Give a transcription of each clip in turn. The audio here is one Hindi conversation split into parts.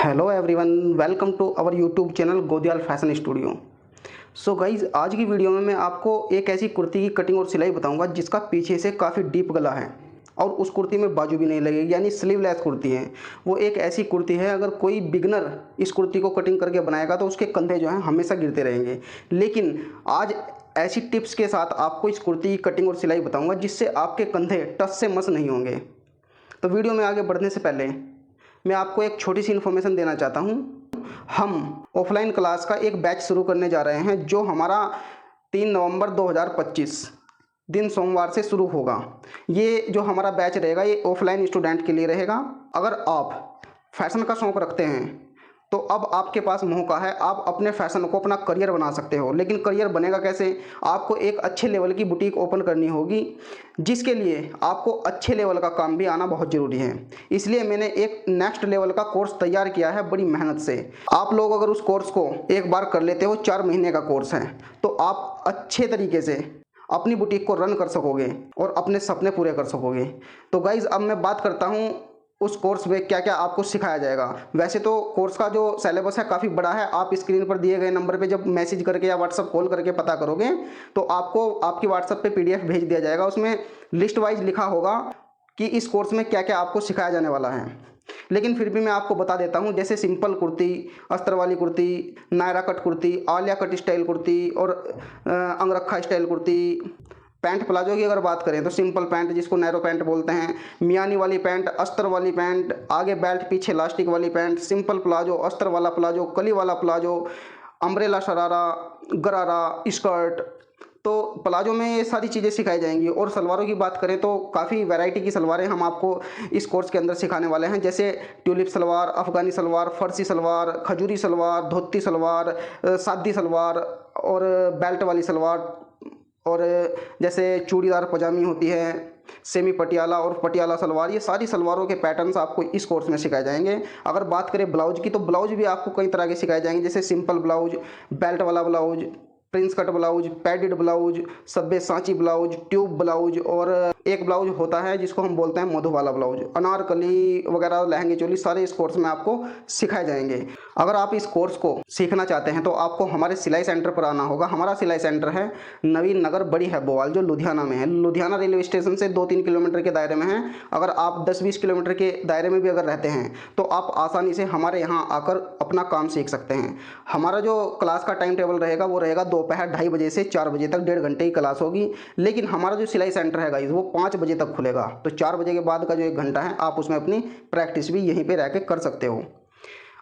Hello everyone, welcome to our YouTube channel Godiyal fashion studio. So guys, आज की वीडियो में मैं आपको एक ऐसी कुर्ती की कटिंग और सिलाई बताऊंगा जिसका पीछे से काफ़ी डीप गला है और उस कुर्ती में बाजू भी नहीं लगेगी, यानी स्लीवलेस कुर्ती है। वो एक ऐसी कुर्ती है, अगर कोई बिगनर इस कुर्ती को कटिंग करके बनाएगा तो उसके कंधे जो हैं हमेशा गिरते रहेंगे। लेकिन आज ऐसी टिप्स के साथ आपको इस कुर्ती की कटिंग और सिलाई बताऊँगा जिससे आपके कंधे टस से मस नहीं होंगे। तो वीडियो में आगे बढ़ने से पहले मैं आपको एक छोटी सी इन्फॉर्मेशन देना चाहता हूँ। हम ऑफलाइन क्लास का एक बैच शुरू करने जा रहे हैं जो हमारा 3 नवंबर 2025 दिन सोमवार से शुरू होगा। ये जो हमारा बैच रहेगा ये ऑफलाइन स्टूडेंट के लिए रहेगा। अगर आप फैशन का शौक़ रखते हैं तो अब आपके पास मौका है, आप अपने फैशन को अपना करियर बना सकते हो। लेकिन करियर बनेगा कैसे? आपको एक अच्छे लेवल की बुटीक ओपन करनी होगी, जिसके लिए आपको अच्छे लेवल का काम भी आना बहुत ज़रूरी है। इसलिए मैंने एक नेक्स्ट लेवल का कोर्स तैयार किया है बड़ी मेहनत से। आप लोग अगर उस कोर्स को एक बार कर लेते हो, 4 महीने का कोर्स है, तो आप अच्छे तरीके से अपनी बुटीक को रन कर सकोगे और अपने सपने पूरे कर सकोगे। तो गाइज़, अब मैं बात करता हूँ उस कोर्स में क्या क्या आपको सिखाया जाएगा। वैसे तो कोर्स का जो सिलेबस है काफ़ी बड़ा है। आप स्क्रीन पर दिए गए नंबर पे जब मैसेज करके या व्हाट्सअप कॉल करके पता करोगे तो आपको आपकी व्हाट्सअप पे पीडीएफ भेज दिया जाएगा। उसमें लिस्ट वाइज लिखा होगा कि इस कोर्स में क्या क्या आपको सिखाया जाने वाला है। लेकिन फिर भी मैं आपको बता देता हूँ, जैसे सिंपल कुर्ती, अस्तर वाली kurti, Naira cut kurti, Alia cut style kurti और angrakha style kurti. Pant palazzo की अगर बात करें तो सिंपल पैंट जिसको नैरो पैंट बोलते हैं, मियानी वाली पैंट, अस्तर वाली पैंट, आगे बेल्ट पीछे इलास्टिक वाली पैंट, सिंपल प्लाजो, अस्तर वाला प्लाजो, कली वाला प्लाजो, अम्ब्रेला शरारा, गरारा, स्कर्ट। तो प्लाजो में ये सारी चीज़ें सिखाई जाएंगी। और सलवारों की बात करें तो काफ़ी वैरायटी की सलवारें हम आपको इस कोर्स के अंदर सिखाने वाले हैं, जैसे ट्यूलिप सलवार, अफ़गानी सलवार, फर्सी सलवार, खजूरी सलवार, धोती सलवार, सादी सलवार और बेल्ट वाली सलवार। और जैसे चूड़ीदार पजामी होती है, सेमी पटियाला और पटियाला सलवार, ये सारी सलवारों के पैटर्न्स आपको इस कोर्स में सिखाए जाएंगे। अगर बात करें ब्लाउज की तो ब्लाउज भी आपको कई तरह के सिखाए जाएंगे, जैसे सिंपल ब्लाउज, बेल्ट वाला blouse, Prince cut blouse, padded blouse, सब्बे सांची ब्लाउज, ट्यूब ब्लाउज और एक ब्लाउज होता है जिसको हम बोलते हैं मधु वाला ब्लाउज, अनारकली वगैरह, लहंगे चोली, सारे इस कोर्स में आपको सिखाए जाएंगे। अगर आप इस कोर्स को सीखना चाहते हैं तो आपको हमारे सिलाई सेंटर पर आना होगा। हमारा सिलाई सेंटर है नवीन नगर बड़ी हैबोवाल, जो लुधियाना में है। लुधियाना रेलवे स्टेशन से 2-3 किलोमीटर के दायरे में है। अगर आप 10-20 किलोमीटर के दायरे में भी अगर रहते हैं तो आप आसानी से हमारे यहाँ आकर अपना काम सीख सकते हैं। हमारा जो क्लास का टाइम टेबल रहेगा वो रहेगा दोपहर 2:30 बजे से 4 बजे तक, 1.5 घंटे की क्लास होगी। लेकिन हमारा जो सिलाई सेंटर है गाइस वो 5 बजे तक खुलेगा, तो 4 बजे के बाद का जो 1 घंटा है आप उसमें अपनी प्रैक्टिस भी यहीं पे रह के कर सकते हो।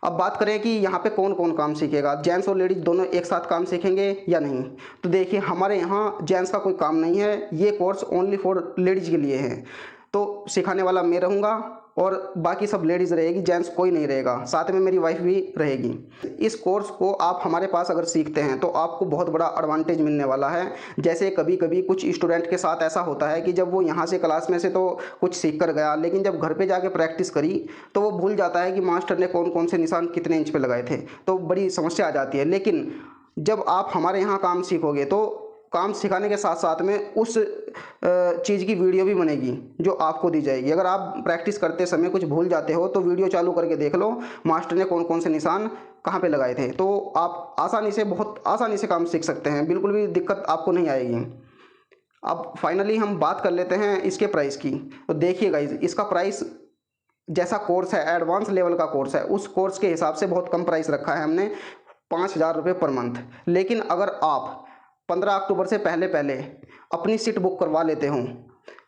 अब बात करें कि यहाँ पे कौन कौन काम सीखेगा, जेंट्स और लेडीज़ दोनों एक साथ काम सीखेंगे या नहीं। तो देखिए, हमारे यहाँ जेंट्स का कोई काम नहीं है, ये कोर्स ओनली फॉर लेडीज़ के लिए है। तो सिखाने वाला मैं रहूँगा और बाकी सब लेडीज़ रहेगी, जेंट्स कोई नहीं रहेगा। साथ में मेरी वाइफ भी रहेगी। इस कोर्स को आप हमारे पास अगर सीखते हैं तो आपको बहुत बड़ा एडवांटेज मिलने वाला है। जैसे कभी कभी कुछ स्टूडेंट के साथ ऐसा होता है कि जब वो यहाँ से क्लास में से तो कुछ सीख कर गया, लेकिन जब घर पे जाके प्रैक्टिस करी तो वो भूल जाता है कि मास्टर ने कौन कौन से निशान कितने इंच पे लगाए थे, तो बड़ी समस्या आ जाती है। लेकिन जब आप हमारे यहाँ काम सीखोगे तो काम सिखाने के साथ साथ में उस चीज़ की वीडियो भी बनेगी जो आपको दी जाएगी। अगर आप प्रैक्टिस करते समय कुछ भूल जाते हो तो वीडियो चालू करके देख लो मास्टर ने कौन कौन से निशान कहाँ पे लगाए थे, तो आप आसानी से, बहुत आसानी से काम सीख सकते हैं, बिल्कुल भी दिक्कत आपको नहीं आएगी। अब फाइनली हम बात कर लेते हैं इसके प्राइस की। तो देखिए गाइज, इसका प्राइस जैसा कोर्स है, एडवांस लेवल का कोर्स है, उस कोर्स के हिसाब से बहुत कम प्राइस रखा है हमने, 5,000 रुपये पर मंथ। लेकिन अगर आप 15 अक्टूबर से पहले पहले अपनी सीट बुक करवा लेते हो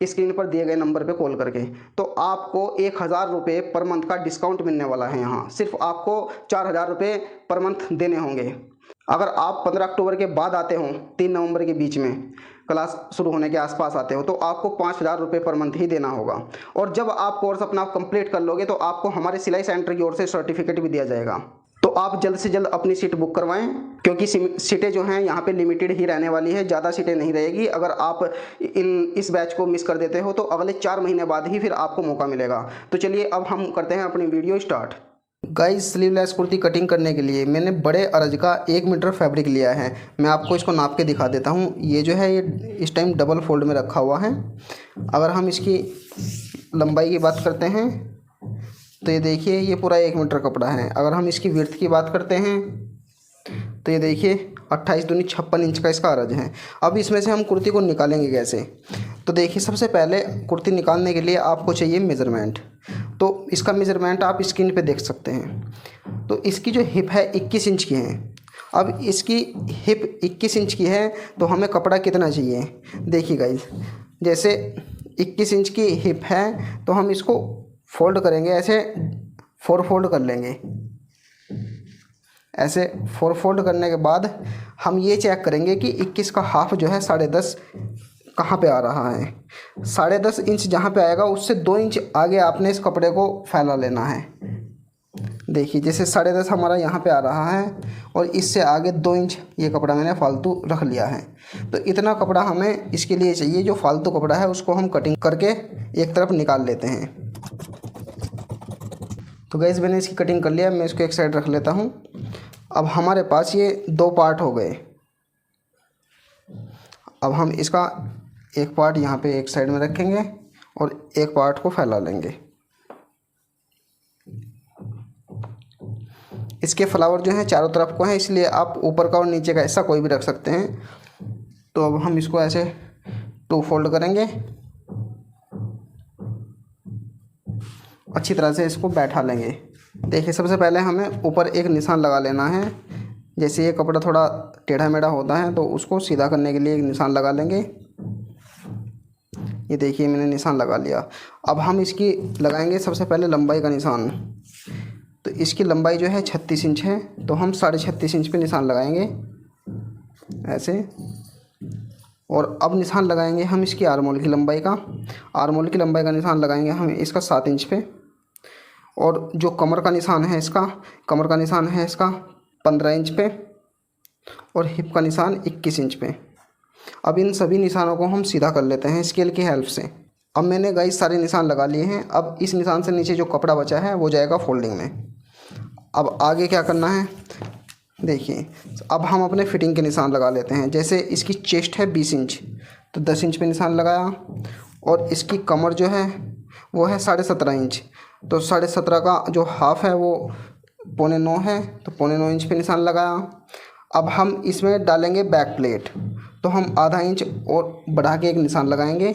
स्क्रीन पर दिए गए नंबर पे कॉल करके, तो आपको 1,000 रुपये पर मंथ का डिस्काउंट मिलने वाला है। यहाँ सिर्फ आपको 4,000 रुपये पर मंथ देने होंगे। अगर आप 15 अक्टूबर के बाद आते हो, 3 नवंबर के बीच में क्लास शुरू होने के आसपास आते हो, तो आपको 5,000 रुपये पर मंथ ही देना होगा। और जब आप कोर्स अपना कंप्लीट कर लोगे तो आपको हमारे सिलाई सेंटर की ओर से सर्टिफिकेट भी दिया जाएगा। तो आप जल्द से जल्द अपनी सीट बुक करवाएं, क्योंकि सीटें जो हैं यहाँ पे लिमिटेड ही रहने वाली है, ज़्यादा सीटें नहीं रहेगी। अगर आप इस बैच को मिस कर देते हो तो अगले 4 महीने बाद ही फिर आपको मौका मिलेगा। तो चलिए अब हम करते हैं अपनी video start. Guys, sleeveless kurti cutting करने के लिए मैंने बड़े अरज का 1 मीटर फैब्रिक लिया है। मैं आपको इसको नाप के दिखा देता हूँ। ये जो है ये इस टाइम डबल फोल्ड में रखा हुआ है। अगर हम इसकी लंबाई की बात करते हैं तो ये देखिए ये पूरा 1 मीटर कपड़ा है। अगर हम इसकी विड्थ की बात करते हैं तो ये देखिए 28 दूनी 56 इंच का इसका अरज है। अब इसमें से हम कुर्ती को निकालेंगे कैसे? तो देखिए सबसे पहले कुर्ती निकालने के लिए आपको चाहिए मेज़रमेंट। तो इसका मेज़रमेंट आप स्क्रीन पे देख सकते हैं। तो इसकी जो हिप है 21 इंच की है। अब इसकी हिप 21 इंच की है तो हमें कपड़ा कितना चाहिए? देखिए गाइस, जैसे 21 इंच की हिप है तो हम इसको फोल्ड करेंगे, ऐसे 4 फोल्ड कर लेंगे। ऐसे 4 फोल्ड करने के बाद हम ये चेक करेंगे कि 21 का हाफ जो है 10.5 कहाँ पे आ रहा है। 10.5 इंच जहाँ पे आएगा उससे 2 इंच आगे आपने इस कपड़े को फैला लेना है। देखिए जैसे 10.5 हमारा यहाँ पे आ रहा है और इससे आगे 2 इंच ये कपड़ा मैंने फालतू रख लिया है। तो इतना कपड़ा हमें इसके लिए चाहिए। जो फालतू कपड़ा है उसको हम कटिंग करके एक तरफ निकाल लेते हैं। तो गाइस मैंने इसकी कटिंग कर लिया, मैं इसको एक साइड रख लेता हूँ। अब हमारे पास ये 2 पार्ट हो गए। अब हम इसका एक पार्ट यहाँ पे एक साइड में रखेंगे और एक पार्ट को फैला लेंगे। इसके फ्लावर जो हैं चारों तरफ को हैं, इसलिए आप ऊपर का और नीचे का हिस्सा कोई भी रख सकते हैं। तो अब हम इसको ऐसे 2 फोल्ड करेंगे, अच्छी तरह से इसको बैठा लेंगे। देखिए सबसे पहले हमें ऊपर एक निशान लगा लेना है। जैसे ये कपड़ा थोड़ा टेढ़ा मेढ़ा होता है तो उसको सीधा करने के लिए एक निशान लगा लेंगे। ये देखिए मैंने निशान लगा लिया। अब हम इसकी लगाएंगे सबसे पहले लंबाई का निशान। तो इसकी लंबाई जो है 36 इंच है तो हम 36.5 इंच पे निशान लगाएंगे ऐसे। और अब निशान लगाएंगे हम इसकी आर्मोल की लंबाई का। आर्मोल की लंबाई का निशान लगाएंगे हम इसका 7 इंच पे। और जो कमर का निशान है इसका, कमर का निशान है इसका 15 इंच पे और हिप का निशान 21 इंच पे। अब इन सभी निशानों को हम सीधा कर लेते हैं स्केल की हेल्प से। अब मैंने गाइस सारे निशान लगा लिए हैं। अब इस निशान से नीचे जो कपड़ा बचा है वो जाएगा फोल्डिंग में। अब आगे क्या करना है देखिए, अब हम अपने फिटिंग के निशान लगा लेते हैं। जैसे इसकी चेस्ट है 20 इंच तो 10 इंच पे निशान लगाया। और इसकी कमर जो है वो है 17.5 इंच तो 17.5 का जो हाफ है वो 8.25 है तो 8.25 इंच पे निशान लगाया। अब हम इसमें डालेंगे बैक प्लेट तो हम आधा इंच और बढ़ा के एक निशान लगाएंगे।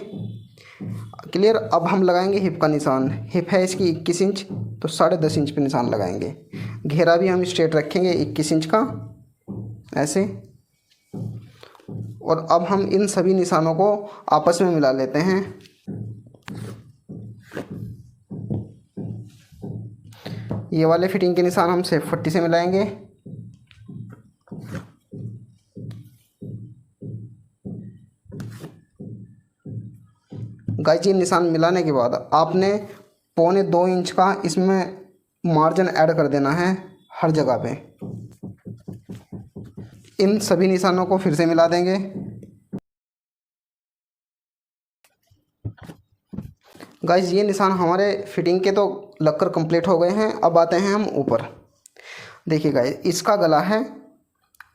क्लियर। अब हम लगाएंगे हिप का निशान। हिप है इसकी 21 इंच तो 10.5 इंच पे निशान लगाएंगे। घेरा भी हम स्ट्रेट रखेंगे 21 इंच का ऐसे। और अब हम इन सभी निशानों को आपस में मिला लेते हैं। ये वाले फिटिंग के निशान हम सेफ पट्टी से मिलाएंगे। गाइस ये निशान मिलाने के बाद आपने 1.25 इंच का इसमें मार्जिन ऐड कर देना है हर जगह पे। इन सभी निशानों को फिर से मिला देंगे। गाइस ये निशान हमारे फिटिंग के तो लगकर कंप्लीट हो गए हैं। अब आते हैं हम ऊपर। देखिए गाइस इसका गला है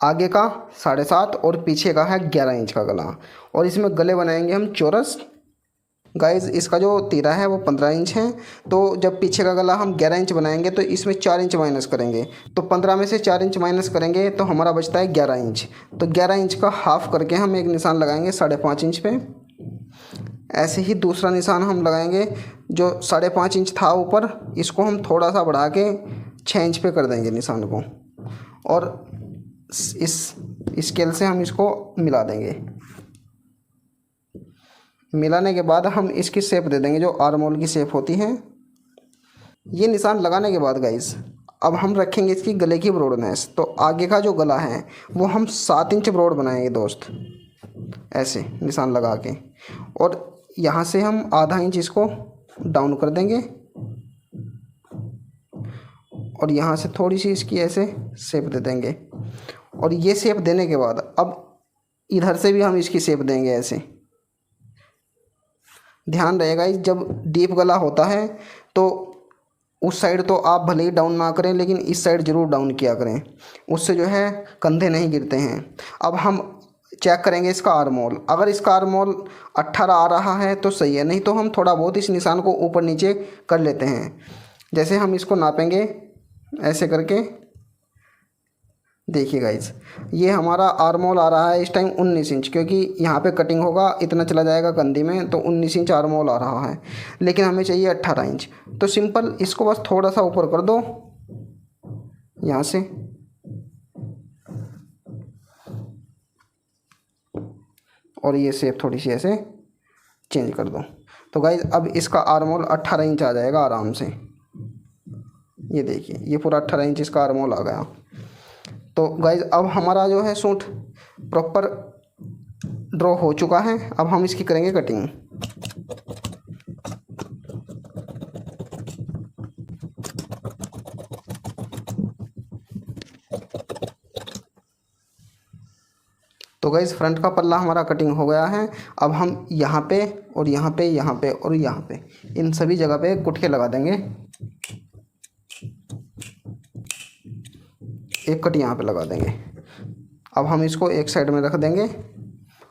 आगे का 7.5 और पीछे का है 11 इंच का गला। और इसमें गले बनाएंगे हम चौरस। गाइस इसका जो तीरा है वो 15 इंच है तो जब पीछे का गला हम 11 इंच बनाएंगे तो इसमें 4 इंच माइनस करेंगे। तो 15 में से 4 इंच माइनस करेंगे तो हमारा बचता है 11 इंच। तो 11 इंच का हाफ करके हम एक निशान लगाएंगे 5.5 इंच पे। ऐसे ही दूसरा निशान हम लगाएंगे जो 5.5 इंच था ऊपर, इसको हम थोड़ा सा बढ़ा के 6 इंच पे कर देंगे निशान को। और इस स्केल से हम इसको मिला देंगे। मिलाने के बाद हम इसकी शेप दे देंगे जो आर्मोल की शेप होती है। ये निशान लगाने के बाद गाइस अब हम रखेंगे इसकी गले की ब्रॉडनेस। तो आगे का जो गला है वो हम 7 इंच ब्रॉड बनाएंगे दोस्त ऐसे निशान लगा के। और यहाँ से हम आधा इंच इसको डाउन कर देंगे और यहाँ से थोड़ी सी इसकी ऐसे शेप दे देंगे। और ये शेप देने के बाद अब इधर से भी हम इसकी शेप देंगे ऐसे। ध्यान रहेगा जब डीप गला होता है तो उस साइड तो आप भले ही डाउन ना करें लेकिन इस साइड ज़रूर डाउन किया करें, उससे जो है कंधे नहीं गिरते हैं। अब हम चेक करेंगे इसका आर्मोल। अगर इसका आर्मोल 18 आ रहा है तो सही है, नहीं तो हम थोड़ा बहुत इस निशान को ऊपर नीचे कर लेते हैं। जैसे हम इसको नापेंगे ऐसे करके, देखिए गाइज ये हमारा आर्मोल आ रहा है इस टाइम 19 इंच, क्योंकि यहाँ पे कटिंग होगा इतना चला जाएगा कंधी में, तो 19 इंच आर्मोल आ रहा है, लेकिन हमें चाहिए 18 इंच। तो सिंपल इसको बस थोड़ा सा ऊपर कर दो यहाँ से, और ये शेप थोड़ी सी ऐसे चेंज कर दो। तो गाइज अब इसका आर्मोल 18 इंच आ जाएगा आराम से। ये देखिए ये पूरा 18 इंच इसका आर्मोल आ गया। तो गाइज अब हमारा जो है सूट प्रॉपर ड्रॉ हो चुका है। अब हम इसकी करेंगे कटिंग। तो गाइज फ्रंट का पल्ला हमारा कटिंग हो गया है। अब हम यहाँ पे और यहाँ पे, यहाँ पे और यहाँ पे, इन सभी जगह पे कुटके लगा देंगे। एक कट यहाँ पे लगा देंगे। अब हम इसको एक साइड में रख देंगे।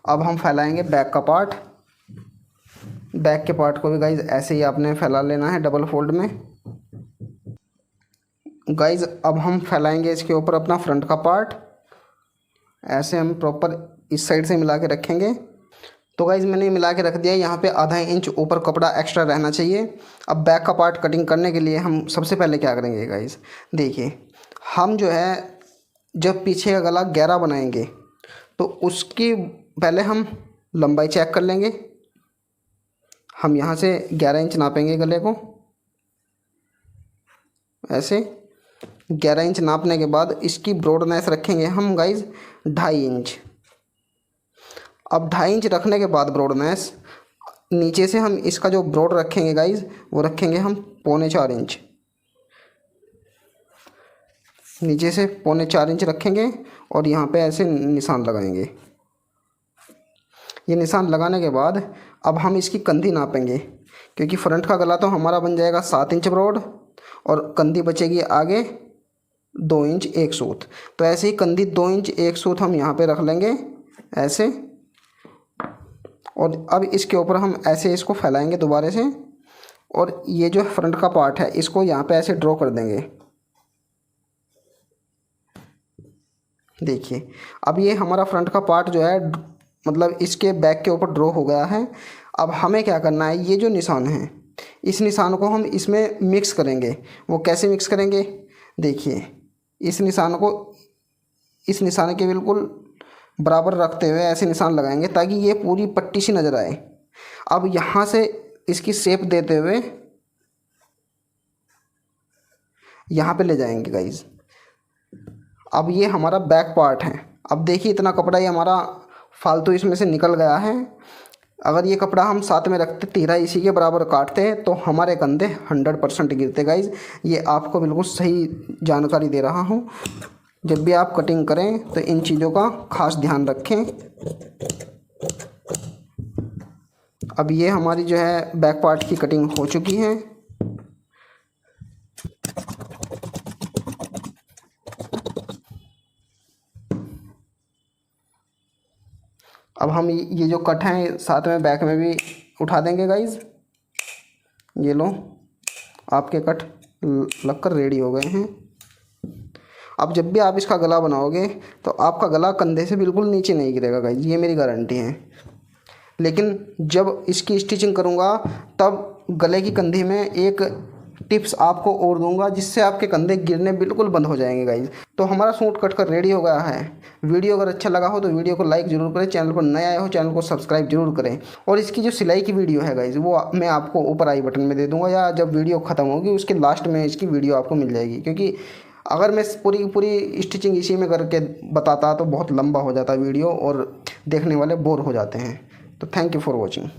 अब हम फैलाएंगे बैक का पार्ट। बैक के पार्ट को भी गाइज ऐसे ही आपने फैला लेना है डबल फोल्ड में। गाइज अब हम फैलाएंगे इसके ऊपर अपना फ्रंट का पार्ट। ऐसे हम प्रॉपर इस साइड से मिला के रखेंगे। तो गाइज मैंने मिला के रख दिया। यहाँ पे आधा इंच ऊपर कपड़ा एक्स्ट्रा रहना चाहिए। अब बैक का पार्ट कटिंग करने के लिए हम सबसे पहले क्या करेंगे गाइज, देखिए हम जो है जब पीछे का गला 11 बनाएंगे तो उसकी पहले हम लंबाई चेक कर लेंगे। हम यहाँ से 11 इंच नापेंगे गले को। ऐसे 11 इंच नापने के बाद इसकी ब्रॉडनेस रखेंगे हम गाइज 2.5 इंच। अब 2.5 इंच रखने के बाद ब्रॉडनेस नीचे से हम इसका जो ब्रॉड रखेंगे गाइज वो रखेंगे हम 3.25 इंच। नीचे से 3.25 इंच रखेंगे और यहाँ पे ऐसे निशान लगाएंगे। ये निशान लगाने के बाद अब हम इसकी कंधी नापेंगे, क्योंकि फ्रंट का गला तो हमारा बन जाएगा 7 इंच ब्रॉड और कंधी बचेगी आगे 2 इंच 1 सूत। तो ऐसे ही कंधी 2 इंच 1 सूत हम यहाँ पे रख लेंगे ऐसे। और अब इसके ऊपर हम ऐसे इसको फैलाएंगे दोबारा से, और ये जो फ्रंट का पार्ट है इसको यहाँ पे ऐसे ड्रॉ कर देंगे। देखिए अब ये हमारा फ्रंट का पार्ट जो है मतलब इसके बैक के ऊपर ड्रॉ हो गया है। अब हमें क्या करना है, ये जो निशान है इस निशान को हम इसमें मिक्स करेंगे। वो कैसे मिक्स करेंगे, देखिए इस निशान को इस निशान के बिल्कुल बराबर रखते हुए ऐसे निशान लगाएंगे ताकि ये पूरी पट्टी सी नज़र आए। अब यहाँ से इसकी शेप देते हुए यहाँ पे ले जाएंगे गाइज। अब ये हमारा बैक पार्ट है। अब देखिए इतना कपड़ा ये हमारा फालतू इसमें से निकल गया है। अगर ये कपड़ा हम साथ में रखते, तीरा इसी के बराबर काटते, तो हमारे कंधे 100% गिरते गाइज। ये आपको बिल्कुल सही जानकारी दे रहा हूँ। जब भी आप कटिंग करें तो इन चीज़ों का खास ध्यान रखें। अब ये हमारी जो है बैक पार्ट की कटिंग हो चुकी है। अब हम ये जो कट हैं साथ में बैक में भी उठा देंगे गाइज। ये लो आपके कट लगकर रेडी हो गए हैं। अब जब भी आप इसका गला बनाओगे तो आपका गला कंधे से बिल्कुल नीचे नहीं गिरेगा गाइज, ये मेरी गारंटी है। लेकिन जब इसकी स्टिचिंग करूँगा तब गले की कंधी में एक टिप्स आपको और दूंगा जिससे आपके कंधे गिरने बिल्कुल बंद हो जाएंगे गाइज। तो हमारा सूट कट कर रेडी हो गया है। वीडियो अगर अच्छा लगा हो तो वीडियो को लाइक ज़रूर करें। चैनल पर नए आए हो चैनल को सब्सक्राइब जरूर करें। और इसकी जो सिलाई की वीडियो है गाइज वो मैं आपको ऊपर आई बटन में दे दूँगा, या जब वीडियो ख़त्म होगी उसके लास्ट में इसकी वीडियो आपको मिल जाएगी। क्योंकि अगर मैं पूरी स्टिचिंग इसी में करके बताता तो बहुत लंबा हो जाता वीडियो और देखने वाले बोर हो जाते हैं। तो थैंक यू फॉर वॉचिंग।